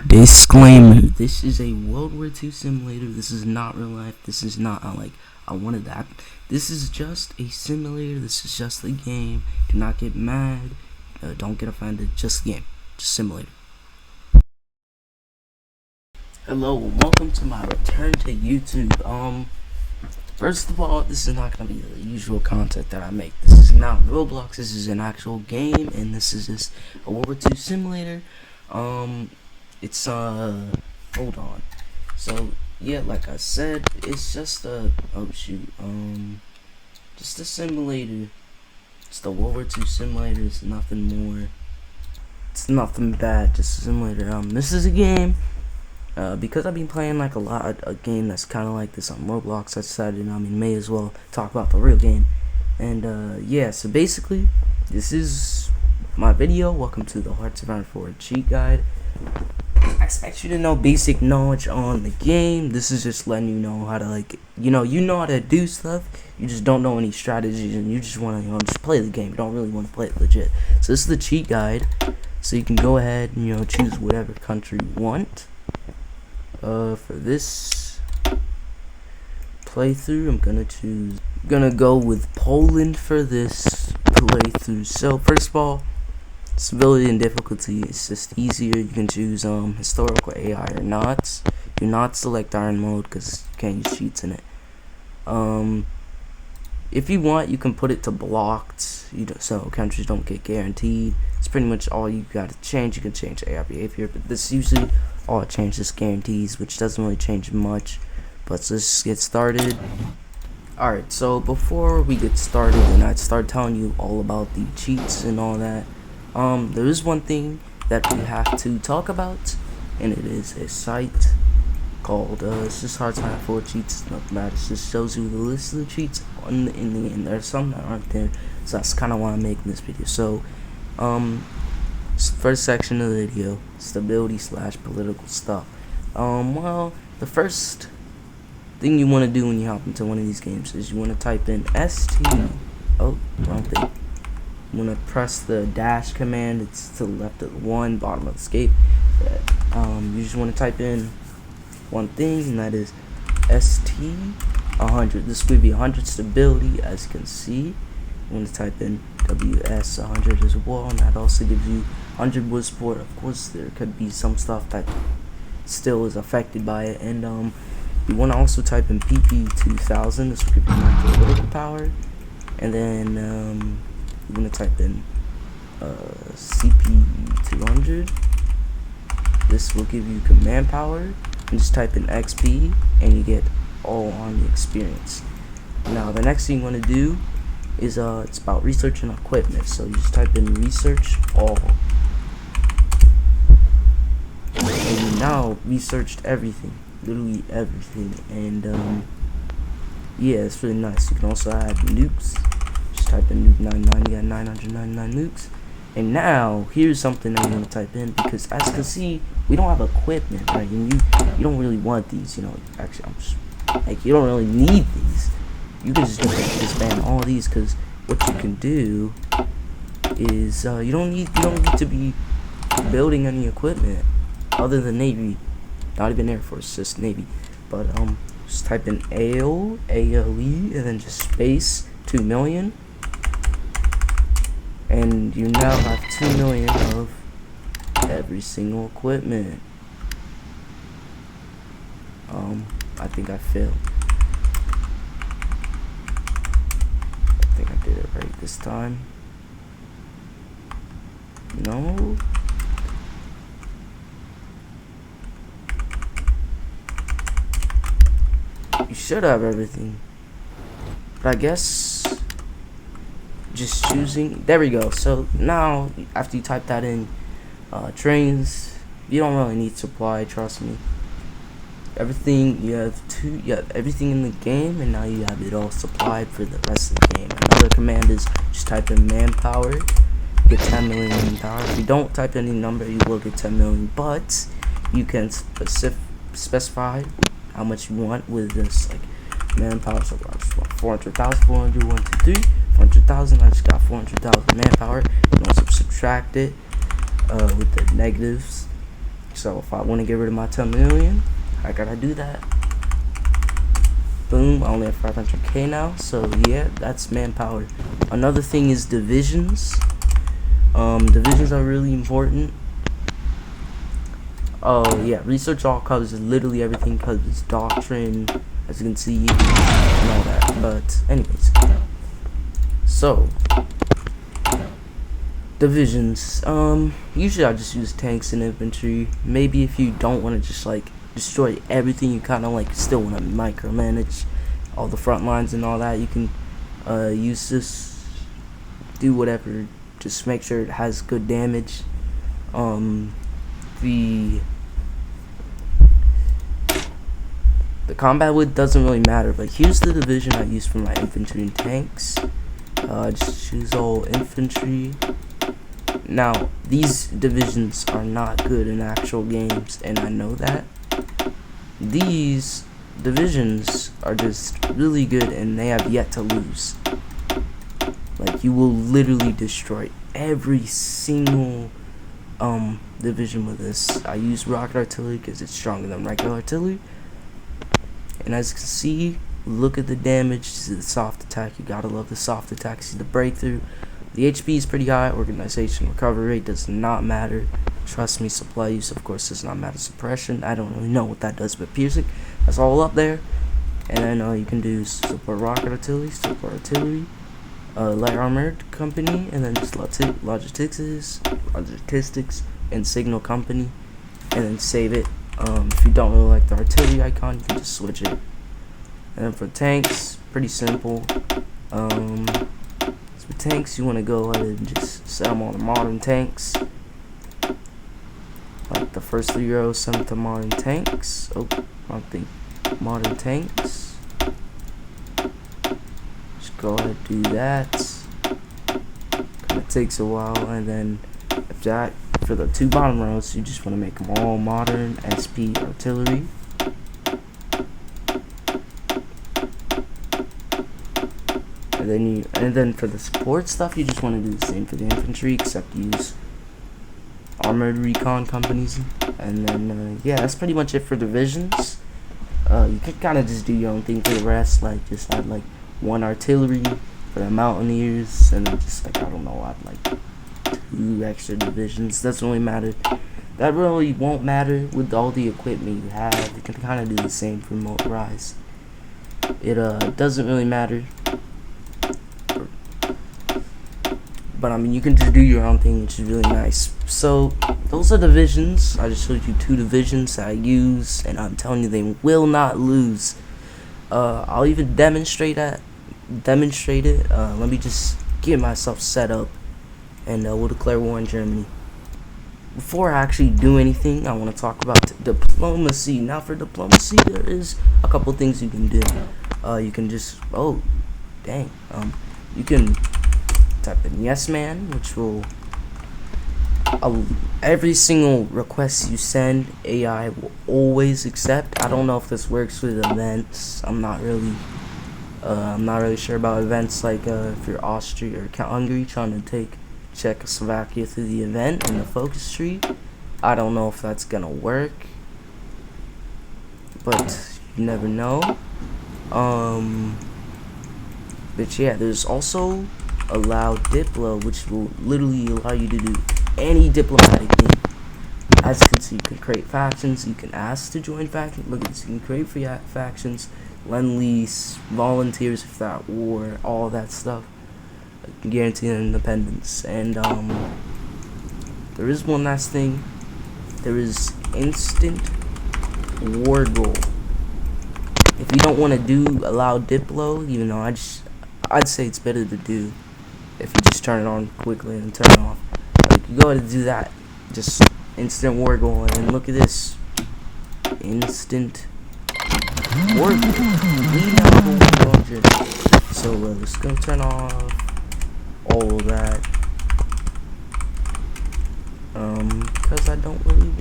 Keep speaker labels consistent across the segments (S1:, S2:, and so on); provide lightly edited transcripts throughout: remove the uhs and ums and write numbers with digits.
S1: Disclaimer: this is a World War II simulator. This is not real life. This is not like I wanted that. This is just a simulator. This is just a game. Do not get mad. Don't get offended. Just a game. Just simulator. Hello, welcome to my return to YouTube. First of all, this is not gonna be the usual content that I make. This is not Roblox. This is an actual game, and this is just a World War II simulator. It's hold on. So yeah, like I said, it's just a just a simulator. It's the World War II simulator. It's nothing more. It's nothing bad. Just a simulator. This is a game. Because I've been playing like a game that's kind of like this on Roblox, I decided may as well talk about the real game. And yeah, so basically, this is my video. Welcome to the HOI4 cheat guide. I expect you to know basic knowledge on the game. This is just letting you know how to you know how to do stuff. You just don't know any strategies, and you just want to just play the game. You don't really want to play it legit. So this is the cheat guide. So you can go ahead and choose whatever country you want. For this playthrough, I'm gonna go with Poland for this playthrough. So first of all, civility and difficulty is just easier. You can choose historical AI or not. Do not select iron mode because you can't use cheats in it. If you want, you can put it to blocked. So countries don't get guaranteed. It's pretty much all you gotta change. You can change AI behavior, but this usually all it changes guarantees, which doesn't really change much. But let's just get started. Alright, so before we get started and I start telling you all about the cheats and all that, there is one thing that we have to talk about, and it is a site called it's just hard time full of cheats. Nothing bad. It just shows you the list of the cheats in the game. There's some that aren't there, so that's kind of why I'm making this video. So first section of the video, stability / political stuff. Well, the first thing you want to do when you hop into one of these games is you want to type in astd. Oh, wrong thing. You want to press the dash command. It's to the left of the one, bottom of the escape. You just want to type in one thing, and that is ST100. This will be 100 stability, as you can see. You want to type in WS100 as well, and that also gives you 100 wood support. Of course, there could be some stuff that still is affected by it, and you want to also type in PP2000. This will give you more political power, and then you want to type in CP200. This will give you command power, and just type in XP, and you get all on the experience. Now, the next thing you want to do is it's about research and equipment. So you just type in research all, and you now researched everything, literally everything. And yeah, it's really nice. You can also add nukes. Just type in nuke 99. You got 999 nukes. And now here's something that you want to type in, because as you can see, we don't have equipment, right? And you don't really want these. Actually, I'm just you don't really need these. You can just disband all these, because what you can do is you don't need to be building any equipment other than Navy, not even Air Force, just Navy. But just type in AOE and then just space 2 million, and you now have 2 million of every single equipment. I think I failed. I think I did it right this time. No. You should have everything. But I guess just choosing. There we go. So now after you type that in, trains, you don't really need supply, trust me. Everything you have everything in the game, and now you have it all supplied for the rest of the game. Another command is just type in manpower, get 10 million manpower. If you don't type any number, you will get 10 million, but you can specify how much you want with this manpower. So I just want 400,000, 400, 1, 2, 3, 400,000. I just got 400,000 manpower. You can also subtract it with the negatives. So if I want to get rid of my 10 million, I gotta do that. Boom, I only have 500k now, so yeah, that's manpower. Another thing is divisions. Divisions are really important. Oh yeah, research all covers literally everything because it's doctrine, as you can see, and all that. But anyways, so divisions. Usually I just use tanks and infantry. Maybe if you don't want to just like destroy everything, you kind of like still want to micromanage all the front lines and all that, you can use this, do whatever, just make sure it has good damage. The combat width doesn't really matter, but here's the division I use for my infantry and tanks. Just choose all infantry. Now these divisions are not good in actual games, and I know that. These divisions are just really good, and they have yet to lose. Like, you will literally destroy every single division with this. I use rocket artillery because it's stronger than regular artillery, and as you can see, look at the damage to the soft attack. You gotta love the soft attack. See the breakthrough. The HP is pretty high. Organization recovery rate does not matter. Trust me. Supply use, of course, does not matter. Suppression, I don't really know what that does, but piercing, that's all up there. And then you can do support rocket artillery, support artillery, light armored company, and then just logistics, and signal company, and then save it. If you don't really like the artillery icon, you can just switch it. And then for tanks, pretty simple. For tanks, you want to go ahead and just set them on the modern tanks. Like the first 3 rows, send them to modern tanks. Oh, wrong thing. Modern tanks. Just go ahead and do that. Kind of takes a while, and then after that, for the 2 bottom rows, you just want to make them all modern SP artillery. And then for the support stuff, you just want to do the same for the infantry, except use armored recon companies. And then yeah, that's pretty much it for divisions. You can kind of just do your own thing for the rest, like just add like 1 artillery for the mountaineers, and then just like, I don't know, add like 2 extra divisions. Doesn't really matter. That really won't matter with all the equipment you have. You can kind of do the same for motorized. It doesn't really matter. But I mean, you can just do your own thing, which is really nice. So those are divisions. I just showed you 2 divisions that I use, and I'm telling you, they will not lose. I'll even demonstrate it. Let me just get myself set up, and we'll declare war on Germany. Before I actually do anything, I want to talk about diplomacy. Now for diplomacy, there is a couple things you can do. You can just, you can type in yes man, which will every single request you send, AI will always accept. I don't know if this works with events. I'm not really sure about events, like if you're Austria or Hungary trying to take Czechoslovakia through the event in the focus tree. I don't know if that's gonna work, but you never know. But yeah, there's also allow diplo, which will literally allow you to do any diplomatic thing. As you can see, you can create factions, you can ask to join factions. Look at this, you can create free factions, lend-lease, volunteers if they're at war, all that stuff. Guarantee their independence. And there is one last thing. There is instant war goal. If you don't want to do allow diplo, even though I'd say it's better to do if you just turn it on quickly and turn it off. Like, you go ahead and do that. Just instant war goal, and look at this. Instant war goal. We now have a war goal. So we're just gonna turn off all of that. Because I don't really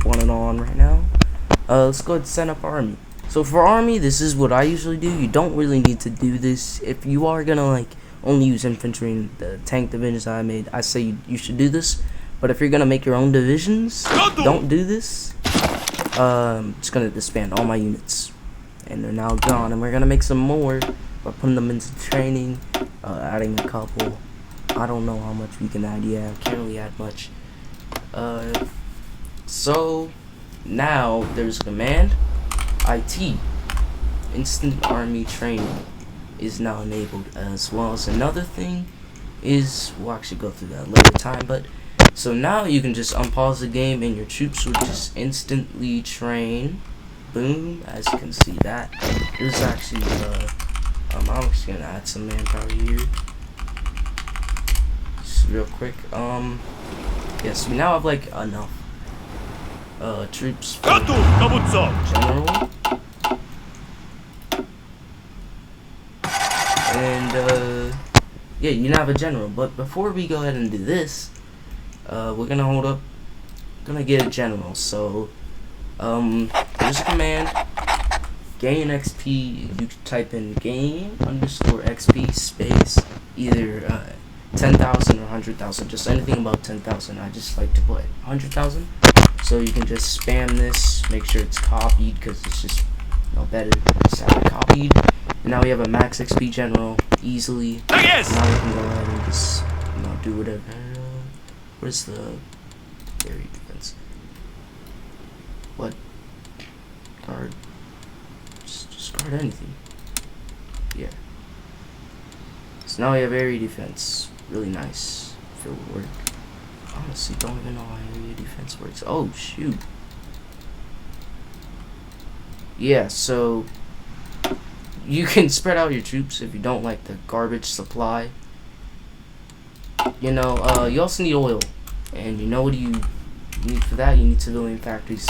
S1: want it on right now. Let's go ahead and set up army. So for army, this is what I usually do. You don't really need to do this. If you are gonna like only use infantry and the tank divisions I made, I say you should do this. But if you're gonna make your own divisions, don't do this. I'm just gonna disband all my units, and they're now gone. And we're gonna make some more by putting them into training, adding a couple. I don't know how much we can add. Yeah, can't really add much. So now there's command IT. Instant army training is now enabled, as well as another thing is, we'll actually go through that later time, but so now you can just unpause the game and your troops will just instantly train. Boom, as you can see that. There's actually I'm just gonna add some manpower here. Just real quick. Yes, we now have like enough troops for general. And yeah, you now have a general. But before we go ahead and do this, we're gonna get a general. So there's a command, gain XP. You can type in gain_XP space either 10,000 or 100,000, just anything about 10,000. I just like to put 100,000. So you can just spam this, make sure it's copied, because it's just better to have it copied. And now we have a max XP general easily. Yes! Now we can go ahead and just do whatever. Where's the area defense? What? Guard. Just guard anything. Yeah. So now we have area defense. Really nice if it would work. Honestly, don't even know how area defense works. Oh shoot. Yeah, so you can spread out your troops if you don't like the garbage supply. You know, you also need oil, and you know what you need for that? You need civilian factories.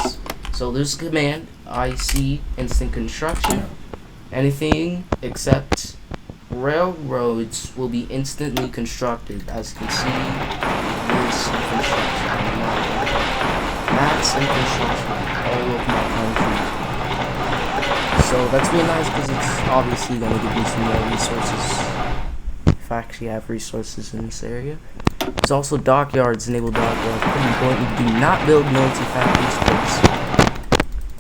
S1: So there's a command, IC, instant construction. Anything except railroads will be instantly constructed. As you can see, this construction. Max and construction all over my country. So that's really nice because it's obviously going to give me some more resources. If I actually have resources in this area. There's also dockyards, enable dockyards. Pretty important. Do not build military factories because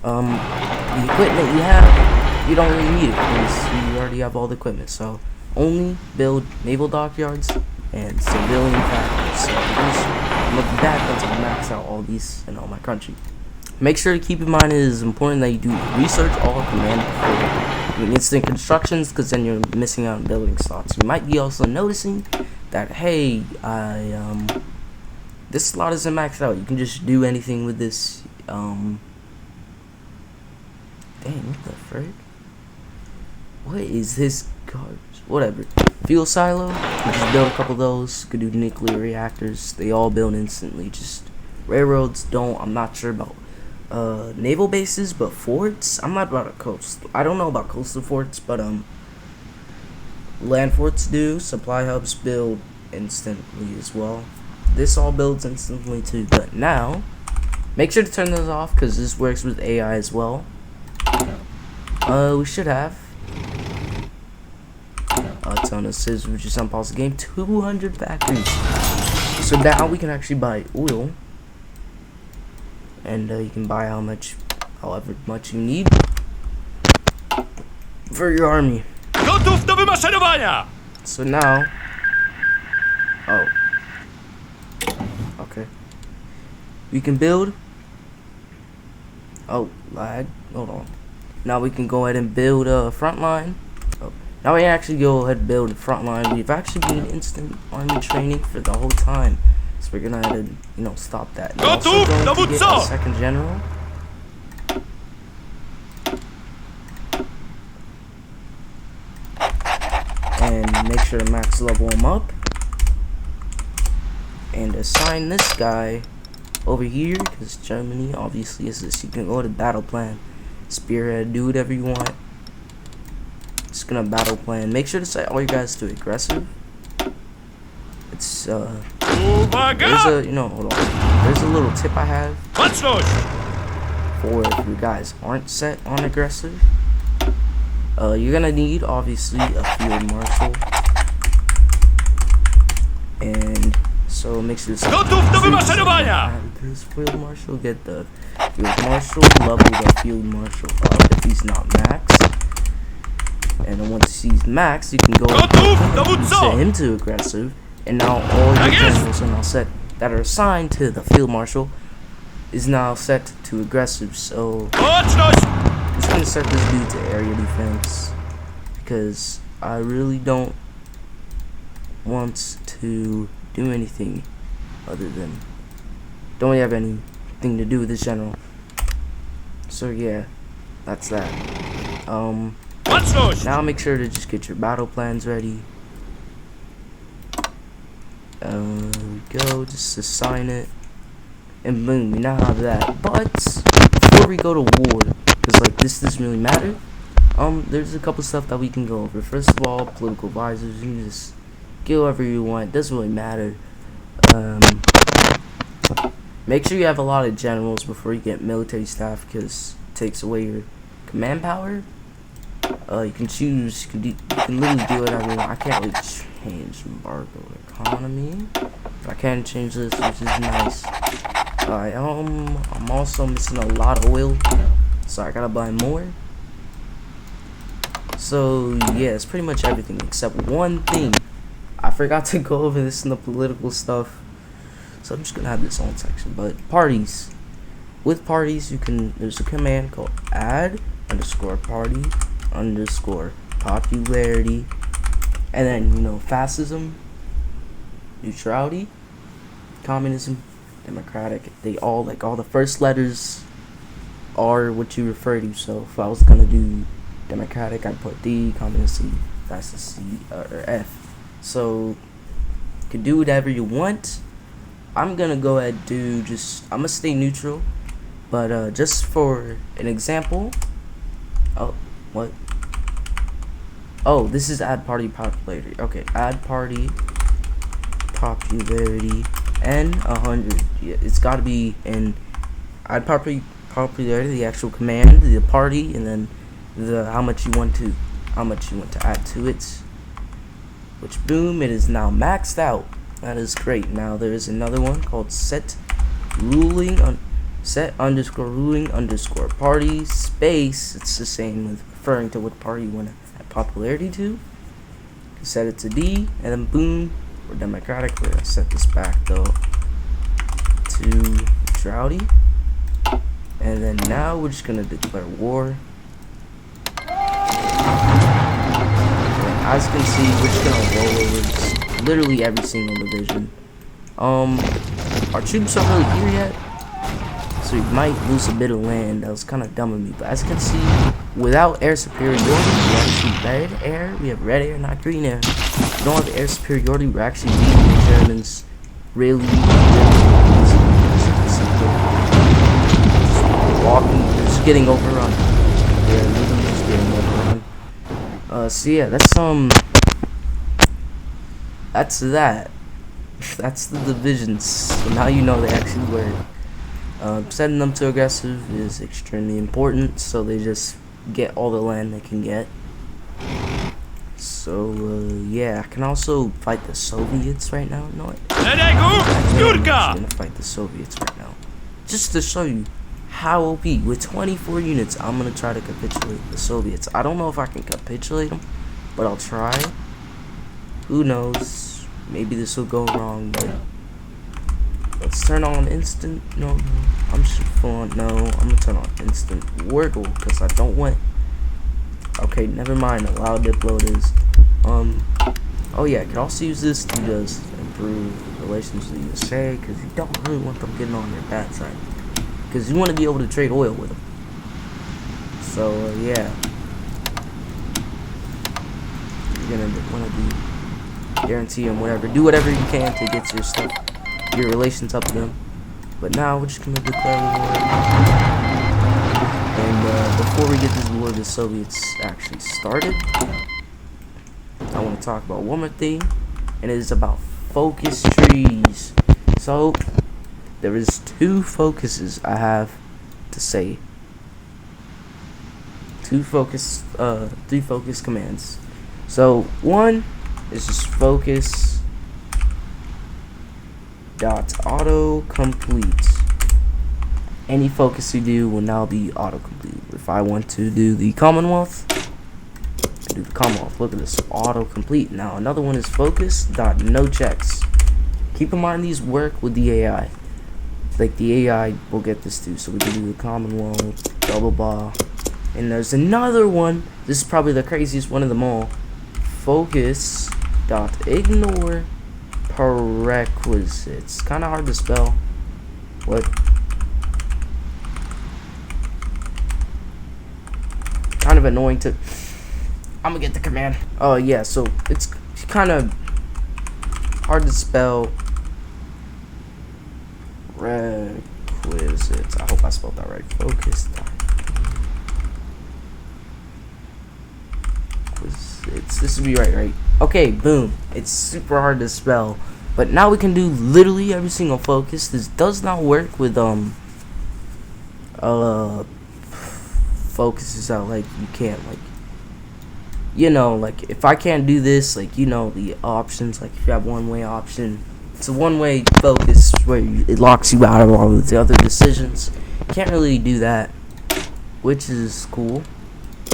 S1: the equipment you have, you don't really need it because you already have all the equipment. So only build naval dockyards and civilian factories. So I'm looking back once I max out all these in all my country. Make sure to keep in mind it is important that you do research all command before doing instant constructions, because then you're missing out on building slots. You might be also noticing that, hey, this slot isn't maxed out. You can just do anything with this. Dang, what the frick? What is this garbage? Whatever. Fuel silo. You can just build a couple of those. You could do nuclear reactors. They all build instantly. Just railroads don't. I'm not sure about naval bases, but forts. I'm not about a coast. I don't know about coastal forts, but land forts do. Supply hubs build instantly as well. This all builds instantly too. But now, make sure to turn those off because this works with AI as well. We should have. It's on us is we just unpause the game. 200 factories. So now we can actually buy oil. And you can buy however much you need for your army. So now, okay, we can build. Oh, lag. Hold on. Now we can go ahead and build a front line. Oh, now we actually go ahead and build a front line. We've actually been instant army training for the whole time. So we're gonna have to, stop that. We're also going to get a second general. And make sure to max level him up. And assign this guy over here, because Germany obviously is this. You can go to battle plan, spearhead, do whatever you want. Just gonna battle plan. Make sure to set all your guys to aggressive. It's there's a hold on. There's a little tip I have for if you guys aren't set on aggressive. You're gonna need obviously a field marshal, and So make sure to
S2: Gotów do wymaszerowania!
S1: this field marshal, get the field marshal, level the field marshal up if he's not maxed. And then once he's maxed, you can go set him to aggressive. And now all your generals are now set that are assigned to the field marshal is now set to aggressive. So I'm just gonna set this dude to area defense because I really don't want to do anything other than don't have anything to do with this general. So yeah, that's that. Now make sure to just get your battle plans ready. There we go, just assign it, and boom, we now have that. But before we go to war, because like this doesn't really matter, there's a couple stuff that we can go over. First of all, political advisors, you can just get whoever you want, it doesn't really matter. Make sure you have a lot of generals before you get military staff, because it takes away your command power. You can choose, you can literally do whatever you want. I can't really change embargo economy, but I can change this, which is nice. Alright, I'm also missing a lot of oil, so I gotta buy more. So yeah, it's pretty much everything except one thing. I forgot to go over this in the political stuff, so I'm just gonna have this own section. But parties, with parties, there's a command called add _party _popularity, and then fascism, neutrality, communism, democratic. They all all the first letters are what you refer to. So if I was gonna do democratic, I'd put D, communism, fascist C or F. So you can do whatever you want. I'm gonna go ahead and do I'm gonna stay neutral, but just for an example. Oh, what? Oh, this is add party popularity. Okay, add party popularity and 100. Yeah, it's got to be in add party popularity, the actual command, the party, and then how much you want to add to it. Which boom, it is now maxed out. That is great. Now there is another one called set _ruling _party space. It's the same with referring to what party you want to add popularity to. You can set it to D, and then boom, we're democratic. We're gonna set this back though to neutrality, and then now we're just gonna declare war. As you can see, we're just gonna roll over literally every single division. Our troops aren't really here yet, so we might lose a bit of land. That was kind of dumb of me, but as you can see, without air superiority, we actually we have red air, not green air. We don't have air superiority, we're actually beating the Germans really walking, just getting overrun. Yeah, literally just getting overrun. So yeah, that's that. That's the divisions. So now you know they actually work. Setting them to aggressive is extremely important, so they just get all the land they can get. So yeah, I can also fight the Soviets right now. No, I'm gonna fight the Soviets right now, just to show you how OP. With 24 units, I'm gonna try to capitulate the Soviets. I don't know if I can capitulate them, but I'll try. Who knows? Maybe this will go wrong, but let's turn on instant. No, I'm just full on. No, I'm gonna turn on instant wiggle because I don't want. Okay, never mind. Allow dipload is. Oh yeah, I can also use this to just improve relations with the USA because you don't really want them getting on your bad side. Because you want to be able to trade oil with them. So yeah, you're gonna want to do guarantee them whatever, do whatever you can to get your stuff, your relations up to them. But now we're just gonna declare war. And before we get this war, the Soviets actually started, I want to talk about one more thing, and it is about focus trees. So there is 2 focuses I have to say. 3 focus commands. So one is just focus dot autocomplete. Any focus you do will now be autocomplete. If I want to do the Commonwealth, I do the Commonwealth. Look at this, autocomplete. Now another one is focus dot no checks. Keep in mind these work with the AI. Like the AI will get this too. So we can do the Commonwealth, blah blah blah. And there's another one. This is probably the craziest one of them all. Focus dot ignore prerequisites. Kind of hard to spell. What? Kind of annoying to. I'm gonna get the command. Oh yeah, so it's kind of hard to spell. Requisites. I hope I spelled that right. Focus. This would be right. Okay, boom. It's super hard to spell, but now we can do literally every single focus. This does not work with focuses out, like you can't, like, you know, like if I can't do this, like, you know, the options, like if you have one-way option, it's a one-way focus where it locks you out of all of the other decisions. Can't really do that, which is cool,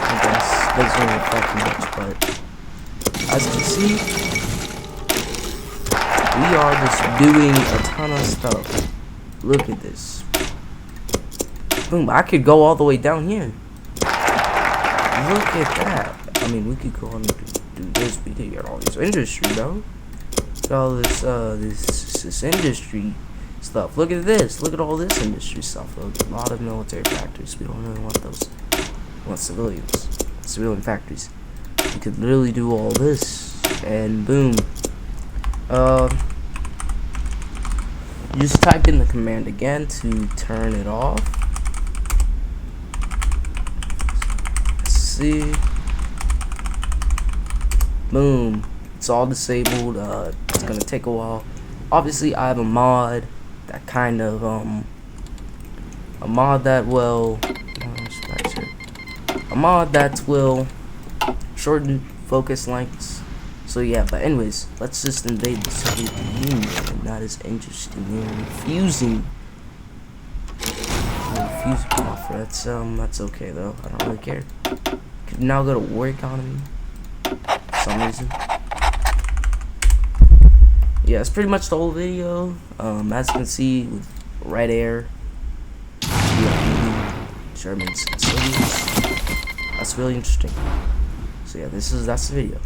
S1: I guess. Doesn't really affect much, but as you can see, we are just doing a ton of stuff. Look at this. Boom, I could go all the way down here. Look at that. I mean, we could go on and do this. We could get all this industry, bro. Look at all this, this industry stuff. Look at this. Look at all this industry stuff. A lot of military factories. We don't really want those. We want civilian factories. We could literally do all this, and boom. Just type in the command again to turn it off. See, boom, it's all disabled. It's gonna take a while. Obviously I have a mod that kind of will shorten focus lengths. So yeah, but anyways, let's just invade the Soviet Union, and that is interesting. We're refusing offer. That's okay though. I don't really care. Could now go to war economy for some reason. Yeah, that's pretty much the whole video. As you can see, with red air, Germans, that's really interesting. So yeah, that's the video.